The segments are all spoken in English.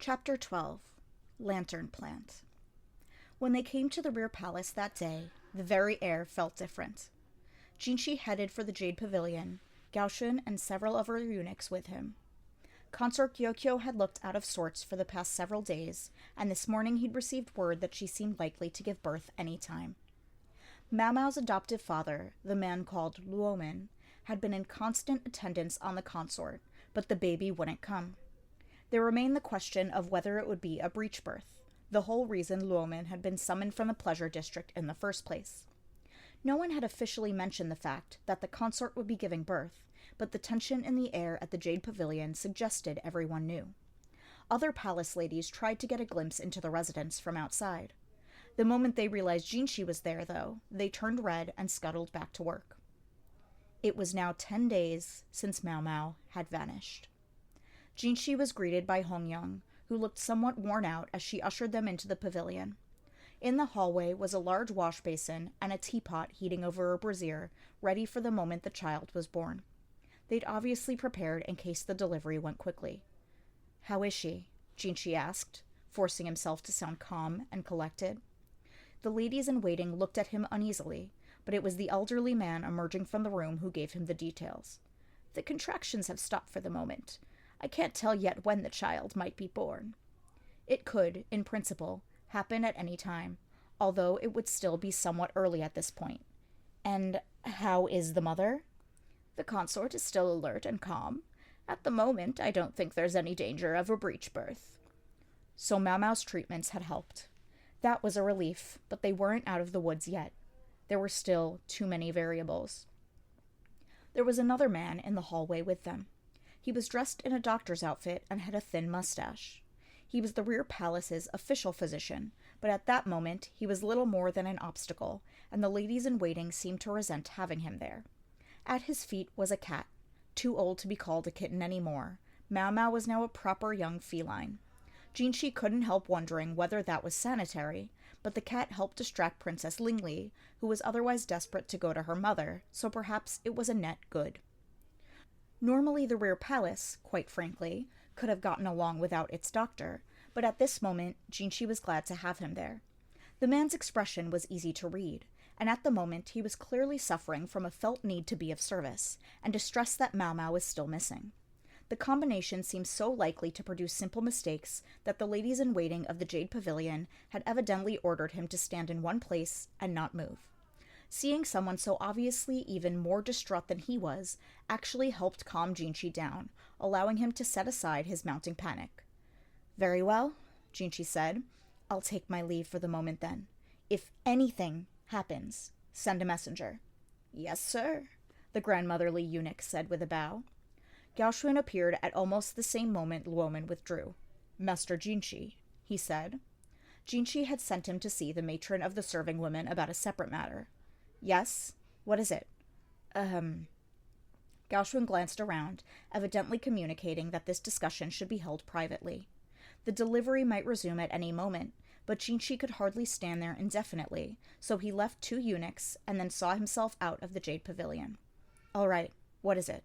Chapter 12 Lantern Plant. When they came to the rear palace that day, the very air felt different. Jinshi headed for the Jade Pavilion, Gaoshun and several of her eunuchs with him. Consort Gyokyo had looked out of sorts for the past several days, and this morning he'd received word that she seemed likely to give birth any time. Mao Mao's adoptive father, the man called Luomin, had been in constant attendance on the consort, but the baby wouldn't come. There remained the question of whether it would be a breech birth, the whole reason Luomin had been summoned from the pleasure district in the first place. No one had officially mentioned the fact that the consort would be giving birth, but the tension in the air at the Jade Pavilion suggested everyone knew. Other palace ladies tried to get a glimpse into the residence from outside. The moment they realized Jinshi was there, though, they turned red and scuttled back to work. It was now 10 days since Mao Mao had vanished. Jinshi was greeted by Hongyang, who looked somewhat worn out as she ushered them into the pavilion. In the hallway was a large wash basin and a teapot heating over a brazier, ready for the moment the child was born. They'd obviously prepared in case the delivery went quickly. "How is she?" Jinshi asked, forcing himself to sound calm and collected. The ladies-in-waiting looked at him uneasily, but it was the elderly man emerging from the room who gave him the details. "The contractions have stopped for the moment. I can't tell yet when the child might be born." It could, in principle, happen at any time, although it would still be somewhat early at this point. "And how is the mother?" "The consort is still alert and calm. At the moment, I don't think there's any danger of a breech birth." So Mao Mao's treatments had helped. That was a relief, but they weren't out of the woods yet. There were still too many variables. There was another man in the hallway with them. He was dressed in a doctor's outfit and had a thin mustache. He was the rear palace's official physician, but at that moment he was little more than an obstacle, and the ladies-in-waiting seemed to resent having him there. At his feet was a cat, too old to be called a kitten anymore. Mao Mao was now a proper young feline. Jinshi couldn't help wondering whether that was sanitary, but the cat helped distract Princess Lingli, who was otherwise desperate to go to her mother, so perhaps it was a net good. Normally the rear palace, quite frankly, could have gotten along without its doctor, but at this moment Jinshi was glad to have him there. The man's expression was easy to read, and at the moment he was clearly suffering from a felt need to be of service, and distress that Mao Mao was still missing. The combination seemed so likely to produce simple mistakes that the ladies-in-waiting of the Jade Pavilion had evidently ordered him to stand in one place and not move. Seeing someone so obviously even more distraught than he was actually helped calm Jinshi down, allowing him to set aside his mounting panic. "Very well," Jinshi said. "I'll take my leave for the moment then. If anything happens, send a messenger." "Yes, sir," the grandmotherly eunuch said with a bow. Gaoshun appeared at almost the same moment Luomin withdrew. "Master Jinshi," he said. Jinshi had sent him to see the matron of the serving women about a separate matter. "Yes? What is it?" Gaoshun glanced around, evidently communicating that this discussion should be held privately. The delivery might resume at any moment, but Jinshi could hardly stand there indefinitely, so he left 2 eunuchs and then saw himself out of the Jade Pavilion. "All right, what is it?"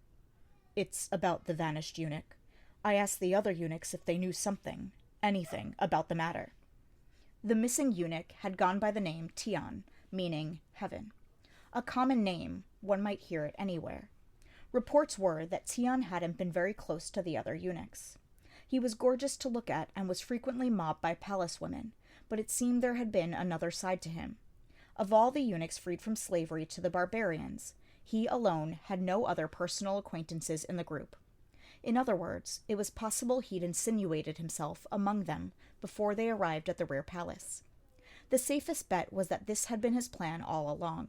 "It's about the vanished eunuch. I asked the other eunuchs if they knew something, anything, about the matter." The missing eunuch had gone by the name Tian, meaning heaven. A common name, one might hear it anywhere. Reports were that Tian hadn't been very close to the other eunuchs. He was gorgeous to look at and was frequently mobbed by palace women, but it seemed there had been another side to him. Of all the eunuchs freed from slavery to the barbarians, he alone had no other personal acquaintances in the group. In other words, it was possible he'd insinuated himself among them before they arrived at the rear palace. The safest bet was that this had been his plan all along.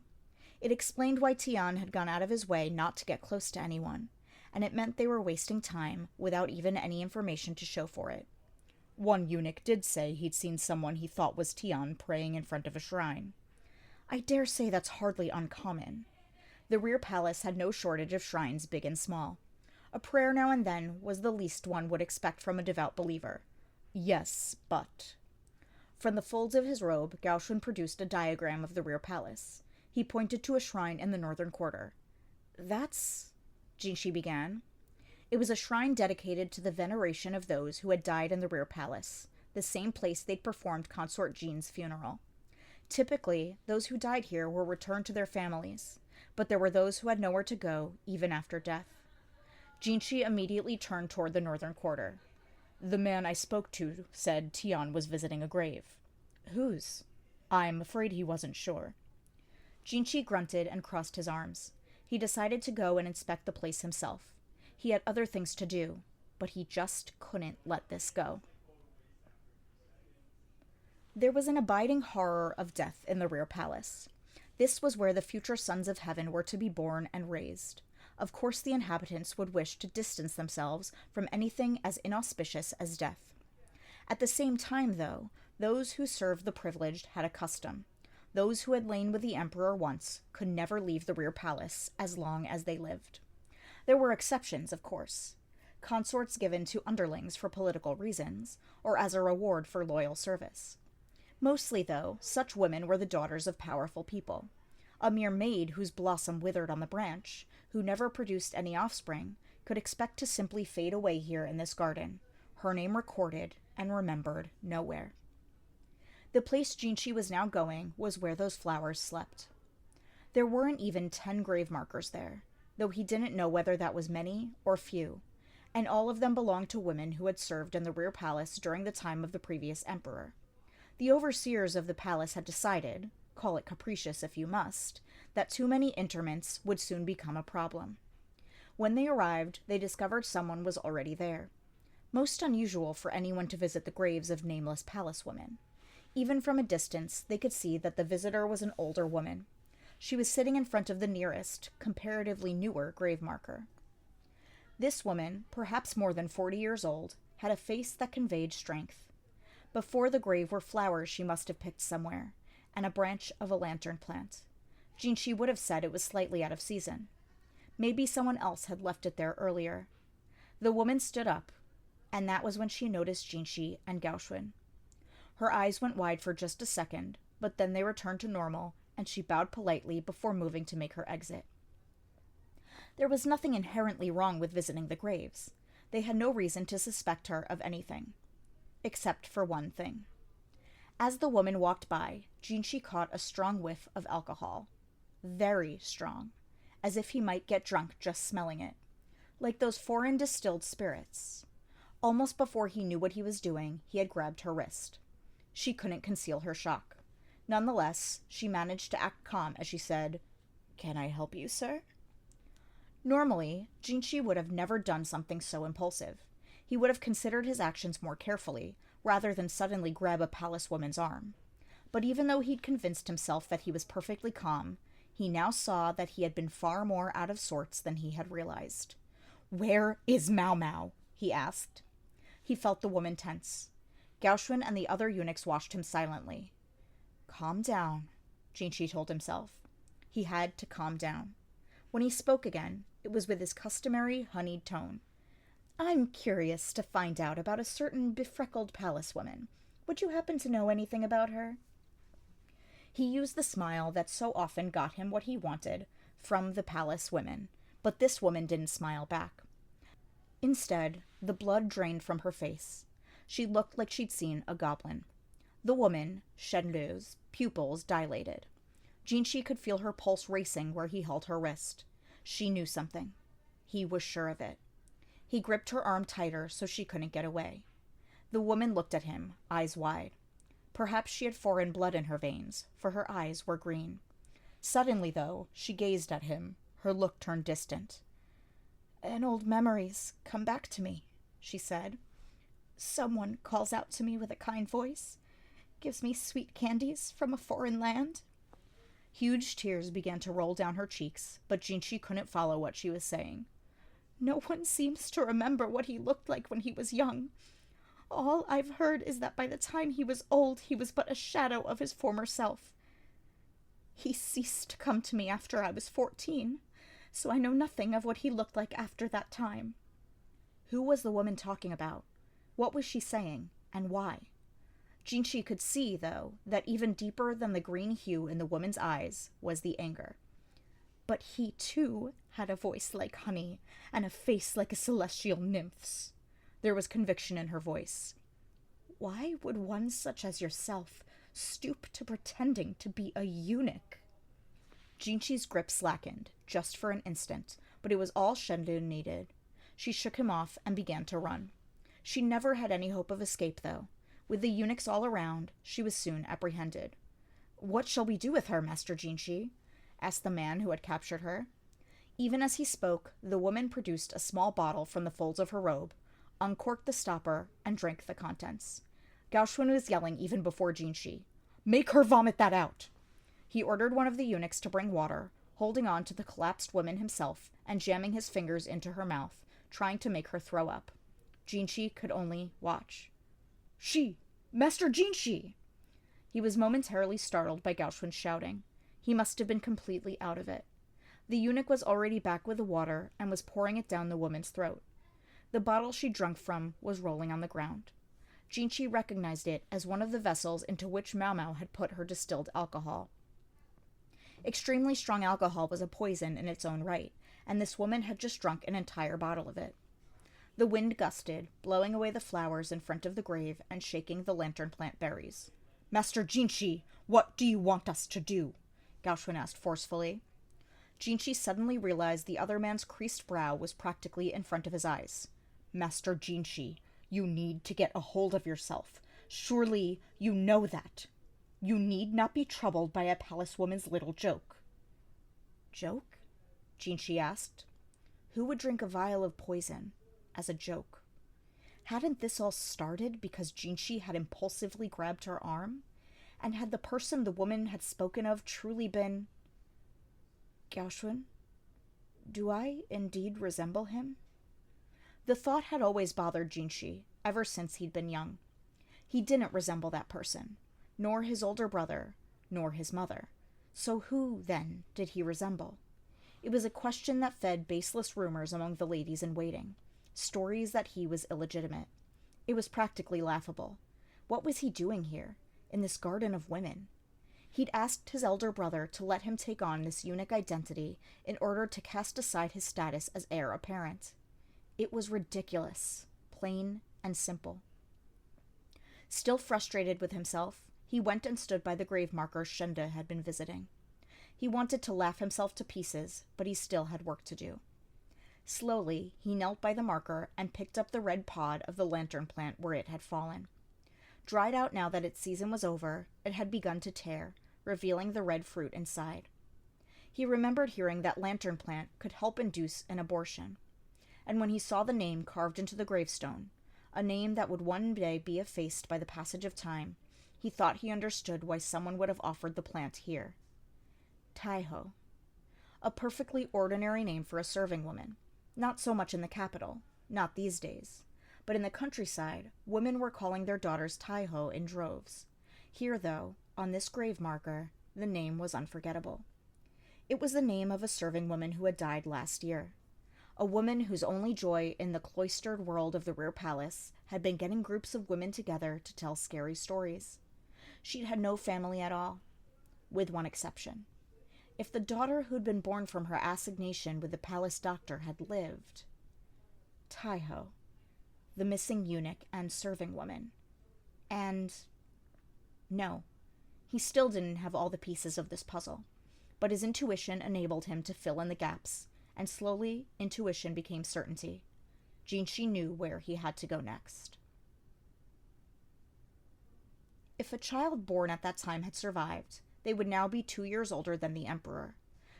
It explained why Tian had gone out of his way not to get close to anyone, and it meant they were wasting time without even any information to show for it. One eunuch did say he'd seen someone he thought was Tian praying in front of a shrine. I dare say that's hardly uncommon. The rear palace had no shortage of shrines big and small. A prayer now and then was the least one would expect from a devout believer. Yes, but... From the folds of his robe, Gaoshun produced a diagram of the rear palace. He pointed to a shrine in the northern quarter. "That's..." Jinshi began. It was a shrine dedicated to the veneration of those who had died in the rear palace, the same place they'd performed Consort Jean's funeral. Typically, those who died here were returned to their families, but there were those who had nowhere to go, even after death. Jinshi immediately turned toward the northern quarter. The man I spoke to said Tian was visiting a grave. Whose? I'm afraid he wasn't sure. Jinshi grunted and crossed his arms. He decided to go and inspect the place himself. He had other things to do, but he just couldn't let this go. There was an abiding horror of death in the rear palace. This was where the future sons of heaven were to be born and raised. Of course, the inhabitants would wish to distance themselves from anything as inauspicious as death. At the same time, though, those who served the privileged had a custom. Those who had lain with the emperor once could never leave the rear palace as long as they lived. There were exceptions, of course. Consorts given to underlings for political reasons, or as a reward for loyal service. Mostly, though, such women were the daughters of powerful people. A mere maid whose blossom withered on the branch, who never produced any offspring, could expect to simply fade away here in this garden, her name recorded and remembered nowhere. The place Jinshi was now going was where those flowers slept. There weren't even 10 grave markers there, though he didn't know whether that was many or few, and all of them belonged to women who had served in the rear palace during the time of the previous emperor. The overseers of the palace had decided, call it capricious if you must, that too many interments would soon become a problem. When they arrived, they discovered someone was already there. Most unusual for anyone to visit the graves of nameless palace women. Even from a distance, they could see that the visitor was an older woman. She was sitting in front of the nearest, comparatively newer grave marker. This woman, perhaps more than 40 years old, had a face that conveyed strength. Before the grave were flowers she must have picked somewhere, and a branch of a lantern plant. Jinshi would have said it was slightly out of season. Maybe someone else had left it there earlier. The woman stood up, and that was when she noticed Jinshi and Gaoxun. Her eyes went wide for just a second, but then they returned to normal, and she bowed politely before moving to make her exit. There was nothing inherently wrong with visiting the graves. They had no reason to suspect her of anything. Except for one thing. As the woman walked by, Jinshi caught a strong whiff of alcohol. Very strong, as if he might get drunk just smelling it. Like those foreign distilled spirits. Almost before he knew what he was doing, he had grabbed her wrist. She couldn't conceal her shock. Nonetheless, she managed to act calm as she said, "Can I help you, sir?" Normally, Jinshi would have never done something so impulsive. He would have considered his actions more carefully, rather than suddenly grab a palace woman's arm. But even though he'd convinced himself that he was perfectly calm, he now saw that he had been far more out of sorts than he had realized. "Where is Mao Mao?" he asked. He felt the woman tense. Gaoxun and the other eunuchs watched him silently. Calm down, Jinshi told himself. He had to calm down. When he spoke again, it was with his customary honeyed tone. "I'm curious to find out about a certain befreckled palace woman. Would you happen to know anything about her?" He used the smile that so often got him what he wanted from the palace women, but this woman didn't smile back. Instead, the blood drained from her face. She looked like she'd seen a goblin. The woman, Shenlu's, pupils dilated. Jinshi could feel her pulse racing where he held her wrist. She knew something. He was sure of it. He gripped her arm tighter so she couldn't get away. The woman looked at him, eyes wide. Perhaps she had foreign blood in her veins, for her eyes were green. Suddenly, though, she gazed at him. Her look turned distant. "An old memory's come back to me," she said. "Someone calls out to me with a kind voice, gives me sweet candies from a foreign land." Huge tears began to roll down her cheeks, but Jinshi couldn't follow what she was saying. "No one seems to remember what he looked like when he was young. All I've heard is that by the time he was old, he was but a shadow of his former self. He ceased to come to me after I was 14, so I know nothing of what he looked like after that time." Who was the woman talking about? What was she saying, and why? Jinshi could see, though, that even deeper than the green hue in the woman's eyes was the anger. But he, too, had a voice like honey and a face like a celestial nymph's. There was conviction in her voice. Why would one such as yourself stoop to pretending to be a eunuch? Jinshi's grip slackened, just for an instant, but it was all Shendu needed. She shook him off and began to run. She never had any hope of escape, though. With the eunuchs all around, she was soon apprehended. "What shall we do with her, Master Jinshi?" asked the man who had captured her. Even as he spoke, the woman produced a small bottle from the folds of her robe, uncorked the stopper, and drank the contents. Gaoshun was yelling even before Jinshi. "Make her vomit that out!" He ordered one of the eunuchs to bring water, holding on to the collapsed woman himself and jamming his fingers into her mouth, trying to make her throw up. Jinshi could only watch. Master Jinshi!" He was momentarily startled by Gaoshun's shouting. He must have been completely out of it. The eunuch was already back with the water and was pouring it down the woman's throat. The bottle she drunk from was rolling on the ground. Jinshi recognized it as one of the vessels into which Mao Mao had put her distilled alcohol. Extremely strong alcohol was a poison in its own right, and this woman had just drunk an entire bottle of it. The wind gusted, blowing away the flowers in front of the grave and shaking the lantern plant berries. "Master Jinshi, what do you want us to do?" Gaoshun asked forcefully. Jinshi suddenly realized the other man's creased brow was practically in front of his eyes. "Master Jinshi, you need to get a hold of yourself. Surely you know that. You need not be troubled by a palace woman's little joke." "Joke?" Jinshi asked. Who would drink a vial of poison as a joke? Hadn't this all started because Jinshi had impulsively grabbed her arm? And had the person the woman had spoken of truly been... Gaoshun? Do I indeed resemble him? The thought had always bothered Jinshi, ever since he'd been young. He didn't resemble that person, nor his older brother, nor his mother. So who, then, did he resemble? It was a question that fed baseless rumors among the ladies in waiting, stories that he was illegitimate. It was practically laughable. What was he doing here, in this garden of women? He'd asked his elder brother to let him take on this eunuch identity in order to cast aside his status as heir apparent. It was ridiculous, plain and simple. Still frustrated with himself, he went and stood by the grave marker Shenda had been visiting. He wanted to laugh himself to pieces, but he still had work to do. Slowly, he knelt by the marker and picked up the red pod of the lantern plant where it had fallen. Dried out now that its season was over, it had begun to tear, revealing the red fruit inside. He remembered hearing that lantern plant could help induce an abortion. And when he saw the name carved into the gravestone, a name that would one day be effaced by the passage of time, he thought he understood why someone would have offered the plant here. Taiho. A perfectly ordinary name for a serving woman. Not so much in the capital, not these days. But in the countryside, women were calling their daughters Taiho in droves. Here, though, on this grave marker, the name was unforgettable. It was the name of a serving woman who had died last year. A woman whose only joy in the cloistered world of the rear palace had been getting groups of women together to tell scary stories. She'd had no family at all, with one exception. If the daughter who'd been born from her assignation with the palace doctor had lived... Taiho, the missing eunuch and serving woman. And... no, he still didn't have all the pieces of this puzzle, but his intuition enabled him to fill in the gaps, and slowly intuition became certainty. Jinshi knew where he had to go next. If a child born at that time had survived, they would now be 2 years older than the emperor.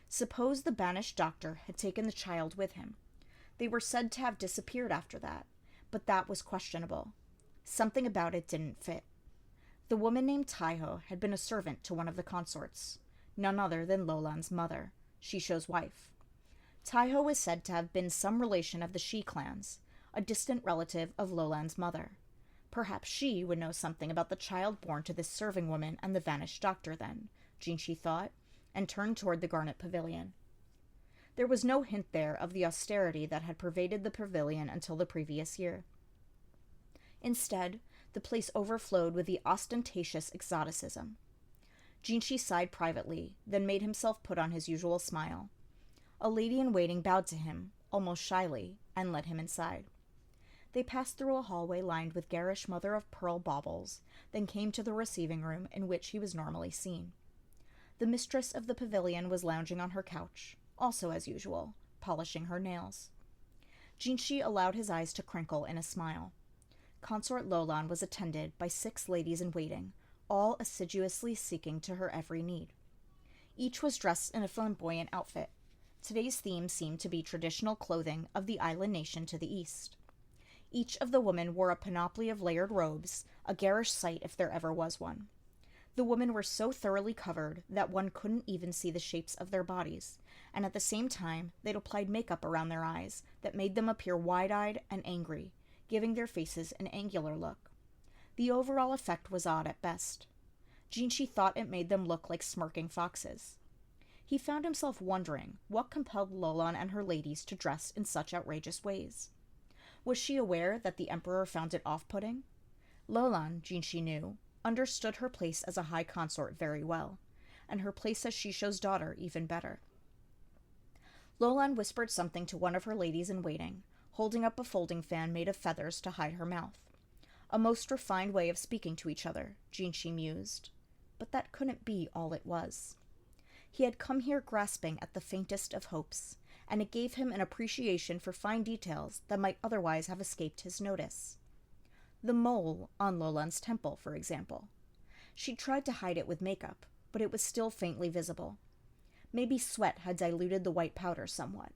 Suppose the banished doctor had taken the child with him. They were said to have disappeared after that, but that was questionable. Something about it didn't fit. The woman named Taiho had been a servant to one of the consorts, none other than Lolan's mother, Shisho's wife. Taiho was said to have been some relation of the Shi clans, a distant relative of Lolan's mother. Perhaps she would know something about the child born to this serving woman and the vanished doctor then, Jinshi thought, and turned toward the garnet pavilion. There was no hint there of the austerity that had pervaded the pavilion until the previous year. Instead, the place overflowed with the ostentatious exoticism. Jinshi sighed privately, then made himself put on his usual smile. A lady-in-waiting bowed to him, almost shyly, and led him inside. They passed through a hallway lined with garish mother-of-pearl baubles, then came to the receiving room in which he was normally seen. The mistress of the pavilion was lounging on her couch, also as usual, polishing her nails. Jinshi allowed his eyes to crinkle in a smile. Consort Lolan was attended by 6 ladies-in-waiting, all assiduously seeking to her every need. Each was dressed in a flamboyant outfit. Today's theme seemed to be traditional clothing of the island nation to the east. Each of the women wore a panoply of layered robes, a garish sight if there ever was one. The women were so thoroughly covered that one couldn't even see the shapes of their bodies, and at the same time they'd applied makeup around their eyes that made them appear wide-eyed and angry, giving their faces an angular look. The overall effect was odd at best. Jinshi thought it made them look like smirking foxes. He found himself wondering what compelled Lolan and her ladies to dress in such outrageous ways. Was she aware that the emperor found it off-putting? Lolan, Jinshi knew, understood her place as a high consort very well, and her place as Shisho's daughter even better. Lolan whispered something to one of her ladies-in-waiting, holding up a folding fan made of feathers to hide her mouth. A most refined way of speaking to each other, Jinshi mused. But that couldn't be all it was. He had come here grasping at the faintest of hopes, and it gave him an appreciation for fine details that might otherwise have escaped his notice. The mole on Lolan's temple, for example. She'd tried to hide it with makeup, but it was still faintly visible. Maybe sweat had diluted the white powder somewhat.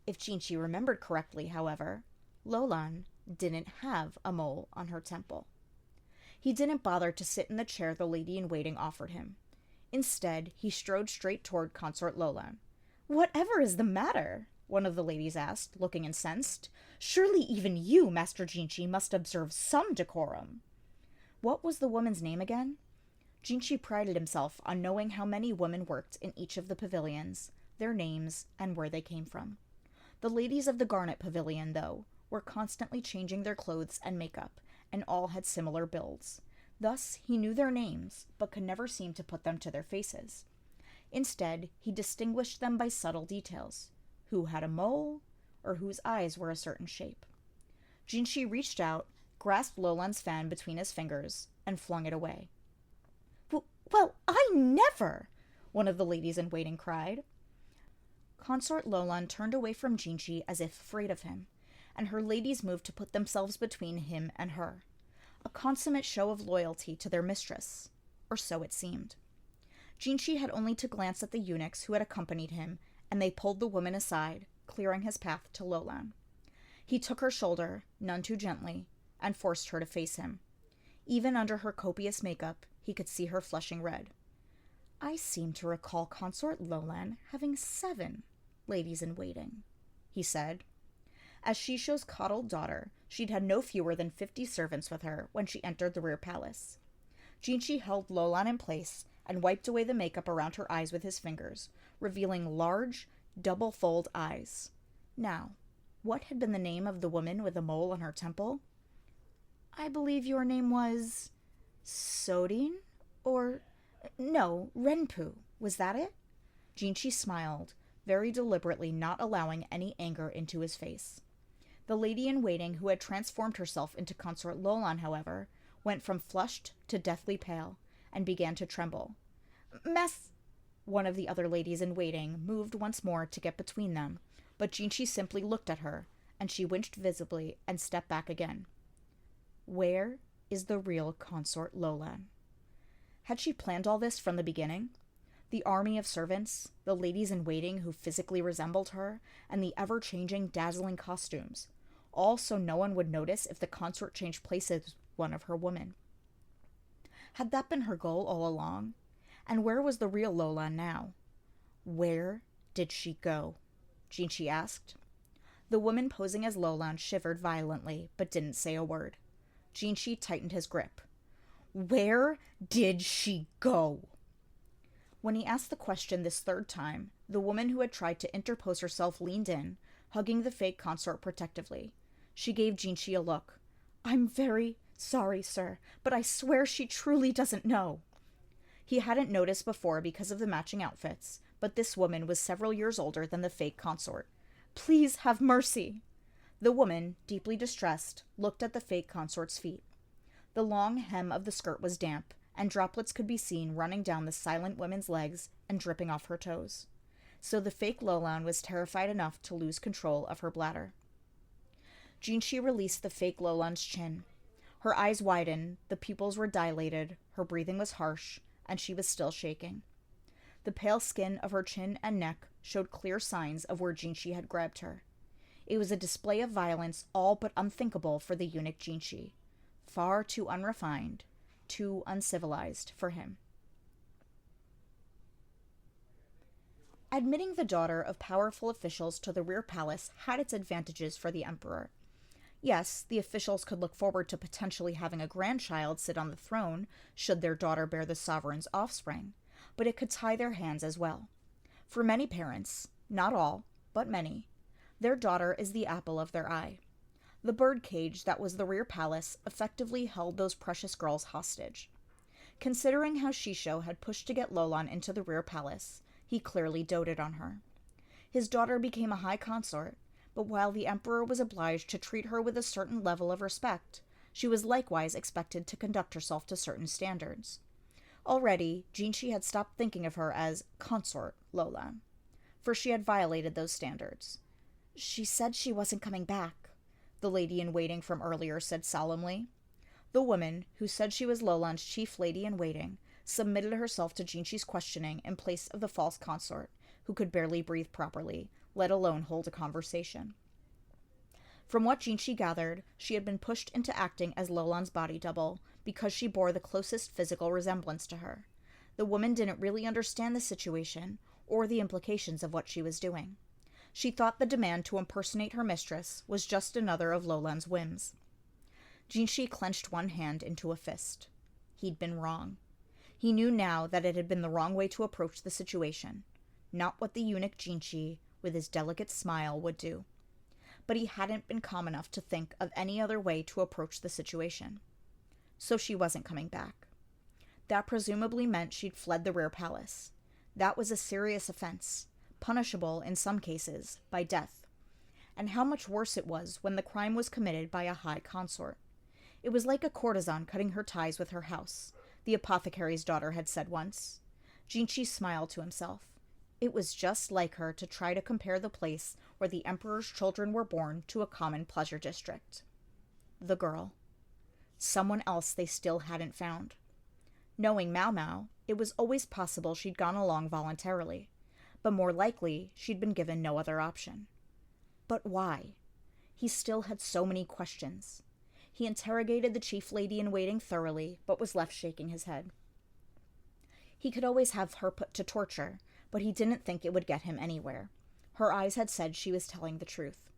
If Jinshi remembered correctly, however, Lolan didn't have a mole on her temple. He didn't bother to sit in the chair the lady-in-waiting offered him. Instead, he strode straight toward Consort Lolan. "Whatever is the matter?" one of the ladies asked, looking incensed. "Surely even you, Master Jinshi, must observe some decorum." What was the woman's name again? Jinshi prided himself on knowing how many women worked in each of the pavilions, their names, and where they came from. The ladies of the Garnet Pavilion, though, were constantly changing their clothes and makeup, and all had similar builds. Thus, he knew their names, but could never seem to put them to their faces. Instead, he distinguished them by subtle details. Who had a mole, or whose eyes were a certain shape. Jinshi reached out, grasped Lolan's fan between his fingers, and flung it away. "Well, I never!" one of the ladies-in-waiting cried. Consort Lolan turned away from Jinshi as if afraid of him, and her ladies moved to put themselves between him and her. A consummate show of loyalty to their mistress, or so it seemed. Jinshi had only to glance at the eunuchs who had accompanied him, and they pulled the woman aside, clearing his path to Lolan. He took her shoulder, none too gently, and forced her to face him. Even under her copious makeup, he could see her flushing red. "I seem to recall Consort Lolan having 7 ladies-in-waiting," he said. As Shisho's coddled daughter, she'd had no fewer than 50 servants with her when she entered the rear palace. Jinshi held Lolan in place and wiped away the makeup around her eyes with his fingers, revealing large, double-fold eyes. Now, what had been the name of the woman with a mole on her temple? "I believe your name was Sodin? Or, no, Renpu. Was that it?" Jinshi smiled, very deliberately not allowing any anger into his face. The lady-in-waiting who had transformed herself into Consort Lolan, however, went from flushed to deathly pale, and began to tremble. One of the other ladies-in-waiting moved once more to get between them, but Jinshi simply looked at her, and she winced visibly and stepped back again. Where is the real Consort Lolan? Had she planned all this from the beginning? The army of servants, the ladies-in-waiting who physically resembled her, and the ever-changing, dazzling costumes, all so no one would notice if the consort changed places with one of her women. Had that been her goal all along? And where was the real Lolan now? Where did she go? Jinshi asked. The woman posing as Lolan shivered violently, but didn't say a word. Jinshi tightened his grip. Where did she go? When he asked the question this 3rd time, the woman who had tried to interpose herself leaned in, hugging the fake consort protectively. She gave Jinshi a look. "I'm very sorry, sir, but I swear she truly doesn't know." He hadn't noticed before because of the matching outfits, but this woman was several years older than the fake consort. "Please have mercy!" The woman, deeply distressed, looked at the fake consort's feet. The long hem of the skirt was damp, and droplets could be seen running down the silent woman's legs and dripping off her toes. So the fake Lolan was terrified enough to lose control of her bladder. Jinshi released the fake Lolan's chin. Her eyes widened, the pupils were dilated, her breathing was harsh, and she was still shaking. The pale skin of her chin and neck showed clear signs of where Jinshi had grabbed her. It was a display of violence all but unthinkable for the eunuch Jinshi. Far too unrefined, too uncivilized for him. Admitting the daughter of powerful officials to the rear palace had its advantages for the emperor. Yes, the officials could look forward to potentially having a grandchild sit on the throne should their daughter bear the sovereign's offspring, but it could tie their hands as well. For many parents, not all, but many, their daughter is the apple of their eye. The birdcage that was the rear palace effectively held those precious girls hostage. Considering how Shisho had pushed to get Lolan into the rear palace, he clearly doted on her. His daughter became a high consort, but while the emperor was obliged to treat her with a certain level of respect, she was likewise expected to conduct herself to certain standards. Already, Jinshi had stopped thinking of her as consort Lolan, for she had violated those standards. "She said she wasn't coming back," the lady-in-waiting from earlier said solemnly. The woman, who said she was Lolan's chief lady-in-waiting, submitted herself to Jinshi's questioning in place of the false consort, who could barely breathe properly, let alone hold a conversation. From what Jinshi gathered, she had been pushed into acting as Lolan's body double because she bore the closest physical resemblance to her. The woman didn't really understand the situation or the implications of what she was doing. She thought the demand to impersonate her mistress was just another of Lolan's whims. Jinshi clenched one hand into a fist. He'd been wrong. He knew now that it had been the wrong way to approach the situation, not what the eunuch Jinshi, with his delicate smile, would do. But he hadn't been calm enough to think of any other way to approach the situation. So she wasn't coming back. That presumably meant she'd fled the rear palace. That was a serious offense, punishable in some cases by death. And how much worse it was when the crime was committed by a high consort. It was like a courtesan cutting her ties with her house, the apothecary's daughter had said once. Jinshi smiled to himself. It was just like her to try to compare the place where the emperor's children were born to a common pleasure district. The girl. Someone else they still hadn't found. Knowing Mau Mau, it was always possible she'd gone along voluntarily, but more likely she'd been given no other option. But why? He still had so many questions. He interrogated the chief lady-in-waiting thoroughly, but was left shaking his head. He could always have her put to torture, but he didn't think it would get him anywhere. Her eyes had said she was telling the truth.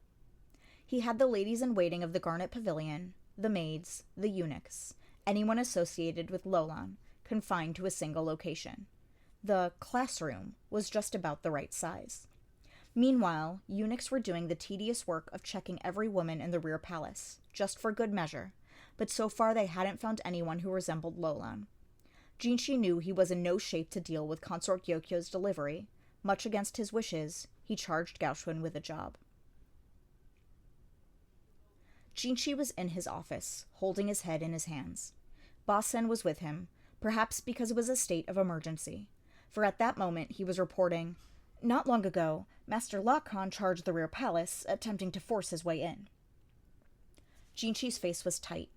He had the ladies-in-waiting of the Garnet Pavilion, the maids, the eunuchs, anyone associated with Lolan, confined to a single location. The classroom was just about the right size. Meanwhile, eunuchs were doing the tedious work of checking every woman in the rear palace, just for good measure, but so far they hadn't found anyone who resembled Lolan. Jinshi knew he was in no shape to deal with Consort Gyokyo's delivery. Much against his wishes, he charged Gaoshun with a job. Jinshi was in his office, holding his head in his hands. Ba-sen was with him, perhaps because it was a state of emergency, for at that moment he was reporting, "Not long ago, Master Lakan charged the rear palace, attempting to force his way in." Jinshi's face was tight.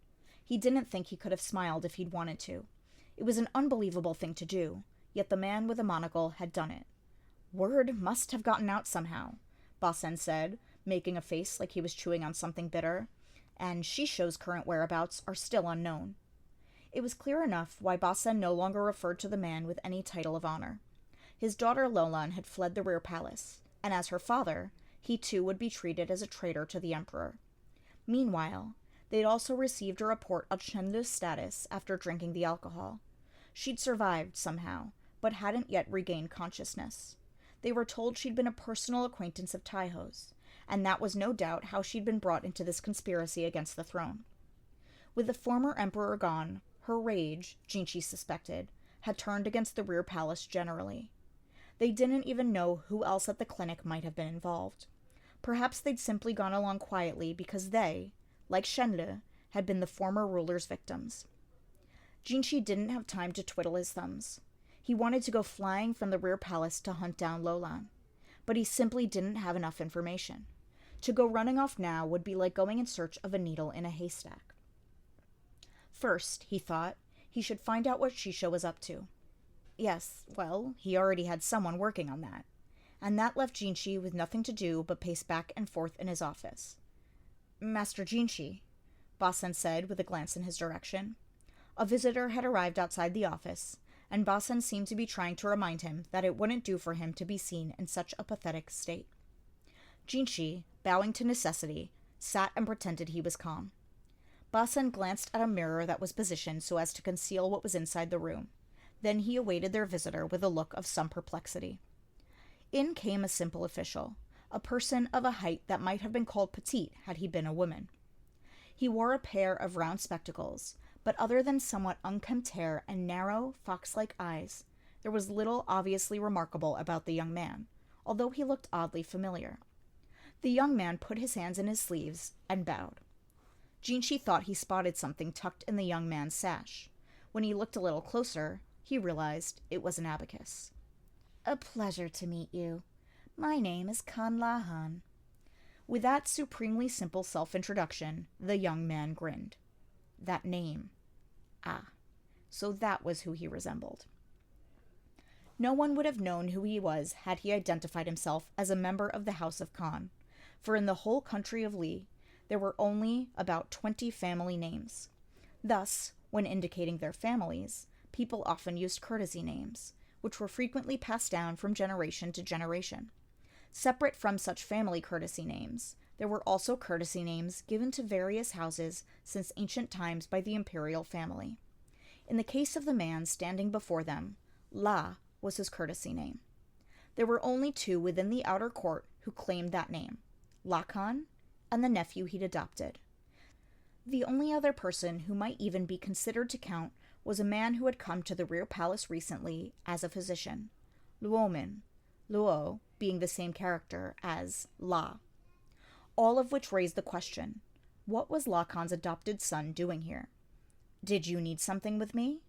He didn't think he could have smiled if he'd wanted to. It was an unbelievable thing to do, yet the man with a monocle had done it. "Word must have gotten out somehow," Ba-sen said, making a face like he was chewing on something bitter, "and Shisho's current whereabouts are still unknown." It was clear enough why Ba-sen no longer referred to the man with any title of honor. His daughter Lolan had fled the rear palace, and as her father, he too would be treated as a traitor to the emperor. Meanwhile, they'd also received a report of Chenlu's status after drinking the alcohol. She'd survived somehow, but hadn't yet regained consciousness. They were told she'd been a personal acquaintance of Taiho's, and that was no doubt how she'd been brought into this conspiracy against the throne. With the former emperor gone, her rage, Jinshi suspected, had turned against the rear palace generally. They didn't even know who else at the clinic might have been involved. Perhaps they'd simply gone along quietly because they, like Shenle, had been the former ruler's victims. Jinshi didn't have time to twiddle his thumbs. He wanted to go flying from the rear palace to hunt down Lolan, but he simply didn't have enough information. To go running off now would be like going in search of a needle in a haystack. First, he thought, he should find out what Shisha was up to. Yes, well, he already had someone working on that. And that left Jinshi with nothing to do but pace back and forth in his office. Master Jinshi, Basen said with a glance in his direction. A visitor had arrived outside the office, and Basen seemed to be trying to remind him that it wouldn't do for him to be seen in such a pathetic state. Jinshi, bowing to necessity, sat and pretended he was calm. Basen glanced at a mirror that was positioned so as to conceal what was inside the room. Then he awaited their visitor with a look of some perplexity. In came a simple official, a person of a height that might have been called petite had he been a woman. He wore a pair of round spectacles, but other than somewhat unkempt hair and narrow, fox-like eyes, there was little obviously remarkable about the young man, although he looked oddly familiar. The young man put his hands in his sleeves and bowed. Jinshi thought he spotted something tucked in the young man's sash. When he looked a little closer, he realized it was an abacus. A pleasure to meet you. My name is Kan Lahan. With that supremely simple self-introduction, the young man grinned. That name. Ah, so that was who he resembled. No one would have known who he was had he identified himself as a member of the House of Khan, for in the whole country of Li, there were only about 20 family names. Thus, when indicating their families, people often used courtesy names, which were frequently passed down from generation to generation. Separate from such family courtesy names, there were also courtesy names given to various houses since ancient times by the imperial family. In the case of the man standing before them, La was his courtesy name. There were only two within the outer court who claimed that name, Lakan and the nephew he'd adopted. The only other person who might even be considered to count was a man who had come to the rear palace recently as a physician, Luomin, Luo being the same character as La. All of which raised the question, what was Lakan's adopted son doing here? Did you need something with me?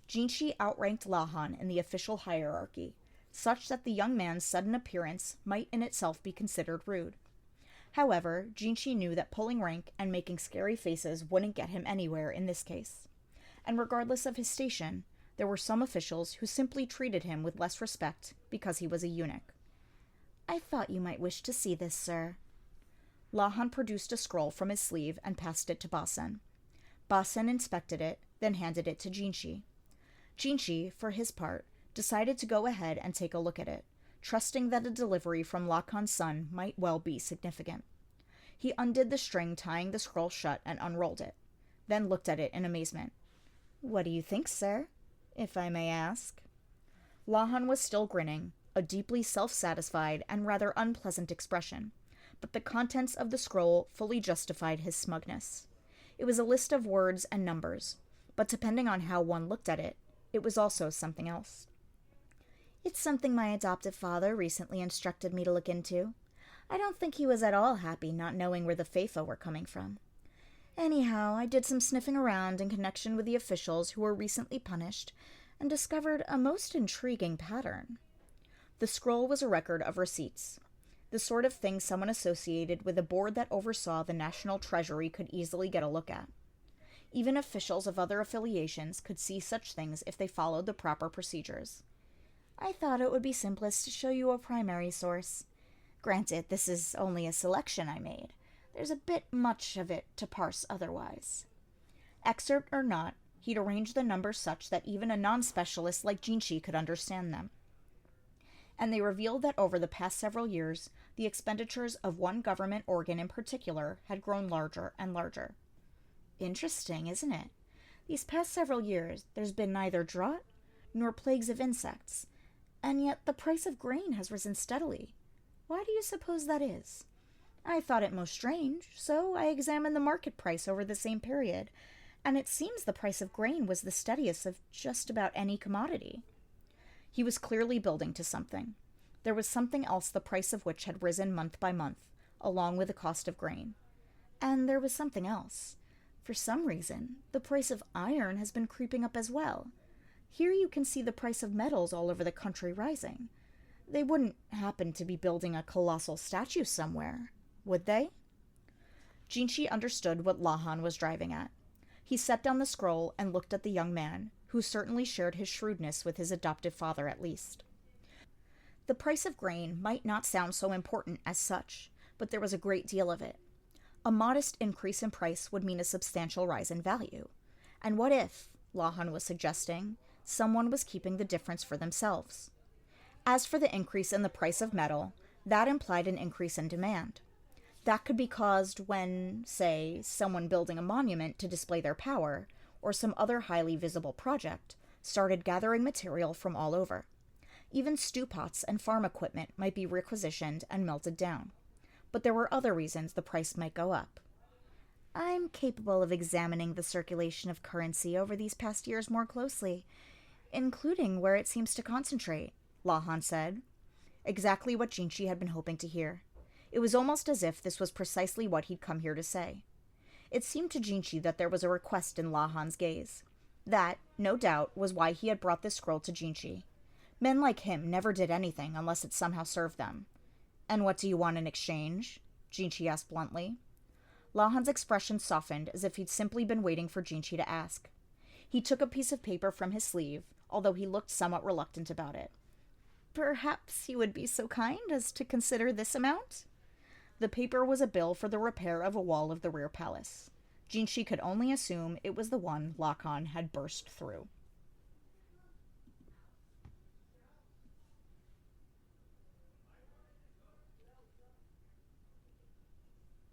Jinshi outranked Lahan in the official hierarchy, such that the young man's sudden appearance might in itself be considered rude. However, Jinshi knew that pulling rank and making scary faces wouldn't get him anywhere in this case. And regardless of his station, there were some officials who simply treated him with less respect because he was a eunuch. I thought you might wish to see this, sir. Lahan produced a scroll from his sleeve and passed it to Basen. Basen inspected it, then handed it to Jinshi. Jinshi, for his part, decided to go ahead and take a look at it, trusting that a delivery from Lakan's son might well be significant. He undid the string tying the scroll shut and unrolled it, then looked at it in amazement. What do you think, sir, if I may ask? Lahan was still grinning, a deeply self-satisfied and rather unpleasant expression, but the contents of the scroll fully justified his smugness. It was a list of words and numbers, but depending on how one looked at it, it was also something else. It's something my adoptive father recently instructed me to look into. I don't think he was at all happy not knowing where the Feifa were coming from. Anyhow, I did some sniffing around in connection with the officials who were recently punished and discovered a most intriguing pattern. The scroll was a record of receipts, the sort of thing someone associated with a board that oversaw the national treasury could easily get a look at. Even officials of other affiliations could see such things if they followed the proper procedures. I thought it would be simplest to show you a primary source. Granted, this is only a selection I made. There's a bit much of it to parse otherwise. Excerpt or not, he'd arranged the numbers such that even a non-specialist like Jinshi could understand them. And they revealed that over the past several years, the expenditures of one government organ in particular had grown larger and larger. Interesting, isn't it? These past several years, there's been neither drought nor plagues of insects, and yet the price of grain has risen steadily. Why do you suppose that is? I thought it most strange, so I examined the market price over the same period, and it seems the price of grain was the steadiest of just about any commodity. He was clearly building to something. There was something else the price of which had risen month by month, along with the cost of grain. And there was something else. For some reason, the price of iron has been creeping up as well. Here you can see the price of metals all over the country rising. They wouldn't happen to be building a colossal statue somewhere, would they? Jinshi understood what Lahan was driving at. He set down the scroll and looked at the young man, who certainly shared his shrewdness with his adoptive father at least. The price of grain might not sound so important as such, but there was a great deal of it. A modest increase in price would mean a substantial rise in value. And what if, Lahan was suggesting, someone was keeping the difference for themselves? As for the increase in the price of metal, that implied an increase in demand. That could be caused when, say, someone building a monument to display their power, or some other highly visible project, started gathering material from all over. Even stew pots and farm equipment might be requisitioned and melted down. But there were other reasons the price might go up. I'm capable of examining the circulation of currency over these past years more closely, including where it seems to concentrate, Lahan said. Exactly what Jinshi had been hoping to hear. It was almost as if this was precisely what he'd come here to say. It seemed to Jinshi that there was a request in Lahan's gaze. That, no doubt, was why he had brought this scroll to Jinshi. Men like him never did anything unless it somehow served them. And what do you want in exchange? Jinshi asked bluntly. Lahan's expression softened as if he'd simply been waiting for Jinshi to ask. He took a piece of paper from his sleeve, although he looked somewhat reluctant about it. Perhaps you would be so kind as to consider this amount? The paper was a bill for the repair of a wall of the rear palace. Jinshi could only assume it was the one Lahan had burst through.